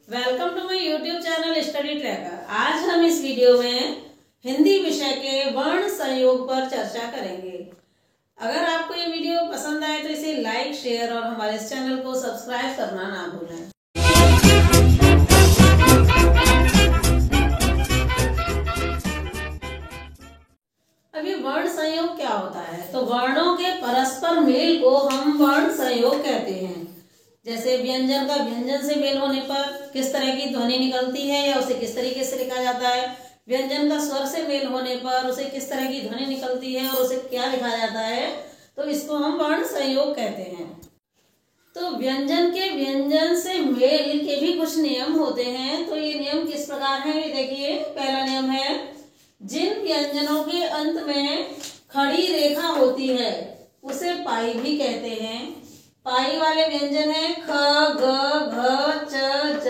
Welcome to my YouTube channel study tracker. आज हम इस वीडियो में हिंदी विषय के वर्ण संयोग पर चर्चा करेंगे। अगर आपको ये वीडियो पसंद आए तो इसे लाइक, शेयर और हमारे इस चैनल को सब्सक्राइब करना ना भूलें। अभी वर्ण संयोग क्या होता है? तो वर्णों के परस्पर मेल को हम वर्ण संयोग कहते हैं। जैसे व्यंजन का व्यंजन से मेल होने पर किस तरह की ध्वनि निकलती है या उसे किस तरीके से लिखा जाता है, व्यंजन का स्वर से मेल होने पर उसे किस तरह की ध्वनि निकलती है और उसे क्या लिखा जाता है, तो इसको हम वर्ण संयोग कहते हैं। तो व्यंजन के व्यंजन से मेल के भी कुछ नियम होते हैं। तो ये नियम किस प्रकार है, ये देखिए। पहला नियम है, जिन व्यंजनों के अंत में खड़ी रेखा होती है उसे पाई भी कहते हैं। पाई वाले व्यंजन है ख, ग, घ, च, ज,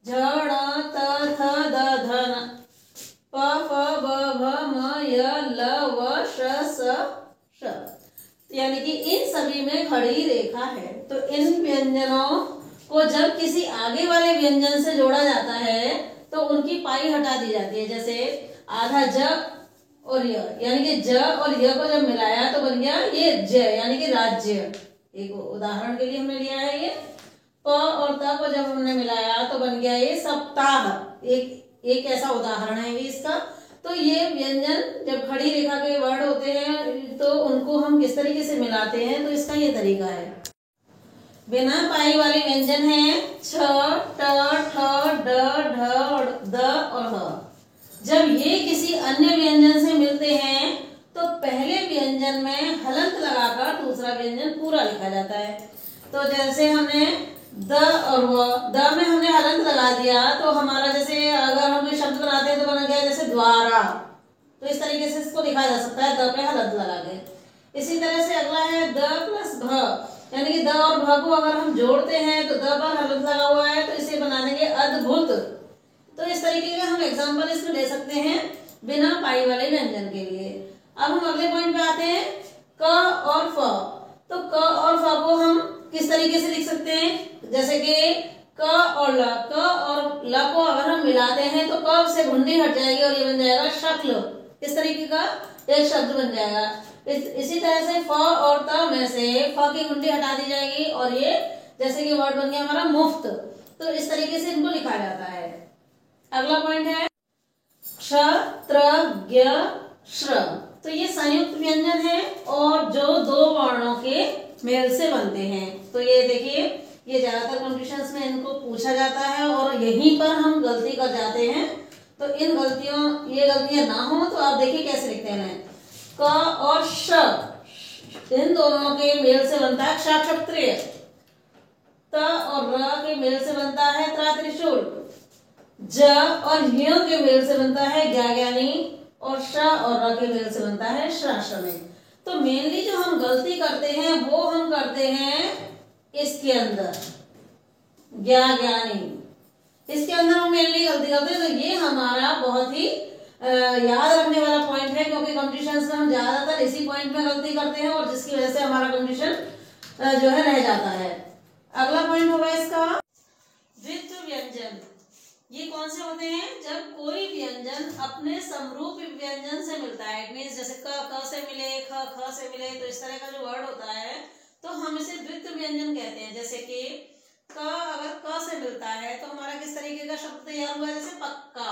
झ, ण, त, थ, द, ध, न, प, फ, ब, भ, म, य, ल, व, श, स, श। यानी कि इन सभी में खड़ी रेखा है। तो इन व्यंजनों को जब किसी आगे वाले व्यंजन से जोड़ा जाता है तो उनकी पाई हटा दी जाती है। जैसे आधा ज और य, यानी कि ज और य को जब मिलाया तो बन गया ये ज, यानी कि राज्य। एक उदाहरण के लिए हमने लिया है ये। प और त को जब हमने मिलाया तो बन गया ये सप्ताह। एक ऐसा उदाहरण है भी इसका। तो ये व्यंजन जब खड़ी रेखा के वर्ड होते हैं तो उनको हम किस तरीके से मिलाते हैं, तो इसका ये तरीका है। बिना पाई वाले व्यंजन है छ, ट, ठ, ड, ढ, द और ह। जब ये किसी अन्य व्यंजन से मिलते हैं तो पहले व्यंजन में हलंत लगाकर दूसरा व्यंजन पूरा लिखा जाता है। तो जैसे हमने द और व, द में हमने हलंत लगा दिया तो हमारा, जैसे अगर हम कोई शब्द बनाते हैं तो बन गया जैसे द्वारा। तो इस तरीके से इसको लिखा जा सकता है, द पे हलंत लगा के। इसी तरह से अगला है द प्लस भ, यानी कि द और भ को अगर हम जोड़ते हैं तो द पर हलंत लगा हुआ है तो इसे बना देंगे अद्भुत। तो इस तरीके के हम एग्जाम्पल इसमें ले सकते हैं बिना पाई वाले व्यंजन के लिए। अब हम अगले पॉइंट पे आते हैं, क और फ। तो क और फ को हम किस तरीके से लिख सकते हैं, जैसे कि क और ल। क और ल को अगर हम मिलाते हैं तो क से घुंडी हट जाएगी और ये बन जाएगा शक्ल। इस तरीके का एक शब्द बन जाएगा। इसी तरह से फ और त में से फ की घुंडी हटा दी जाएगी और ये जैसे कि वर्ड बन गया हमारा मुफ्त। तो इस तरीके से इनको लिखा जाता है। अगला पॉइंट है क्ष, त्र, ज्ञ, श्र। तो ये संयुक्त व्यंजन है और जो दो वर्णों के मेल से बनते हैं। तो ये देखिए, ये ज्यादातर कॉम्पिटिशन्स में इनको पूछा जाता है और यहीं पर हम गलती कर जाते हैं। तो ये गलतियां ना हो तो आप देखिए कैसे लिखते हैं। क और श, इन दोनों के मेल से बनता है क्षत्रिय। त और र के मेल से बनता है त्रिशूल। ज और य के मेल से बनता है ज्ञानी और श और र के मेल से बनता है श्राश्रमी। तो मेनली जो हम गलती करते हैं वो हम करते हैं इसके अंदर ज्ञानी, इसके अंदर हम मेनली गलती करते हैं। तो ये हमारा बहुत ही याद रखने वाला पॉइंट है, क्योंकि कॉम्पिटिशन्स में हम ज्यादातर इसी पॉइंट में गलती करते हैं और जिसकी वजह से हमारा कॉम्पिटिशन जो है रह जाता है। अगला पॉइंट होगा इसका द्वित्व व्यंजन। ये कौन से होते हैं, जब कोई व्यंजन अपने समरूप व्यंजन से मिलता है। इट मींस जैसे क से मिले, ख से मिले, तो इस तरह का जो वर्ड होता है तो हम इसे द्वित्व व्यंजन कहते हैं। जैसे कि क अगर क से मिलता है तो हमारा किस तरीके का शब्द तैयार हुआ है, जैसे पक्का।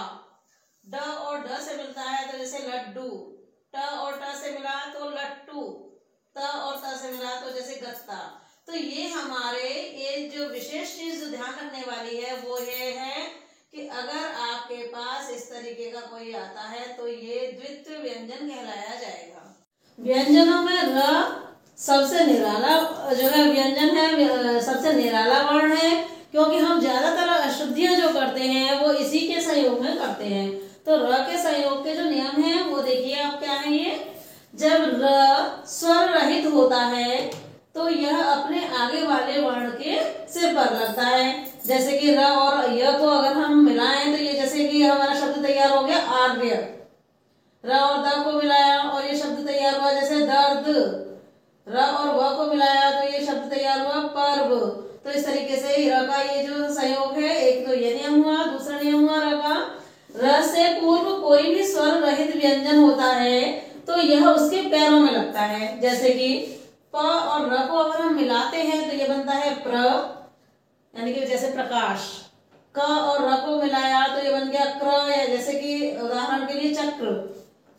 ड और ढ से मिलता है तो जैसे लड्डू। ट और ट से मिला तो लट्टू। त और त से मिला तो जैसे गत्ता। तो ये हमारे ये जो विशेष चीज जो ध्यान रखने वाली है वो ये है कि अगर आपके पास इस तरीके का कोई आता है तो ये द्वित्व व्यंजन कहलाया जाएगा। व्यंजनों में र सबसे निराला जो है व्यंजन है, सबसे निराला वर्ण है, क्योंकि हम ज्यादातर अशुद्धियां जो करते हैं वो इसी के संयोग में करते हैं। तो र के संयोग के जो नियम है वो देखिए आप क्या है। ये जब र स्वर रहित होता है तो यह अपने आगे वाले वर्ण के सिर पर लगता है। जैसे कि र और य को अगर हम मिलाएं तो ये जैसे कि हमारा शब्द तैयार हो गया आर्य। र और द को मिलाया और ये शब्द तैयार हुआ जैसे दर्द। र और व को मिलाया तो ये शब्द तैयार हुआ पर्व। तो इस तरीके से र का ये जो संयोग है, एक तो ये नियम हुआ, दूसरा नियम हुआ र का, र से पूर्व कोई भी स्वर रहित व्यंजन होता है तो यह उसके पैरों में लगता है। जैसे कि प और र को अगर हम मिलाते हैं तो ये बनता है प्र, यानी कि जैसे प्रकाश। क और र को मिलाया तो ये बन गया क्र, या जैसे कि उदाहरण के लिए चक्र।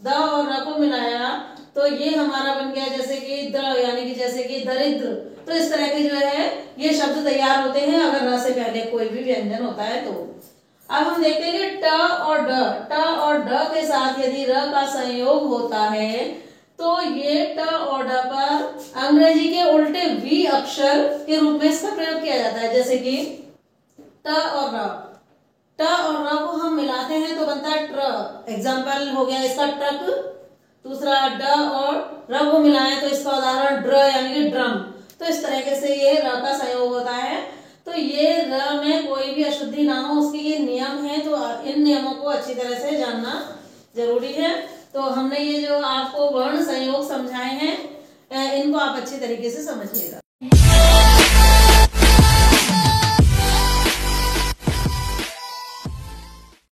द और र को मिलाया तो ये हमारा बन गया जैसे कि द, यानी कि जैसे कि दरिद्र। तो इस तरह के जो है ये शब्द तैयार होते हैं अगर र से पहले कोई भी व्यंजन होता है तो। अब हम देखते हैं कि ट और ड, ट और ड के साथ यदि र का संयोग होता है तो ये ट और ड पर अंग्रेजी के उल्टे वी अक्षर के रूप में इसका प्रयोग किया जाता है। जैसे कि ट और र, ट और र को हम मिलाते हैं तो बनता है ट्र। एग्जाम्पल हो गया इसका ट्रक। दूसरा ड और र को मिलाएं तो इसका उदाहरण ड्र, यानी कि ड्रम। तो इस तरीके से ये र का संयोग होता है। तो ये र में कोई भी अशुद्धि ना हो उसके ये नियम है, तो इन नियमों को अच्छी तरह से जानना जरूरी है। तो हमने ये जो आपको वर्ण संयोग समझाए हैं इनको आप अच्छी तरीके से समझिएगा।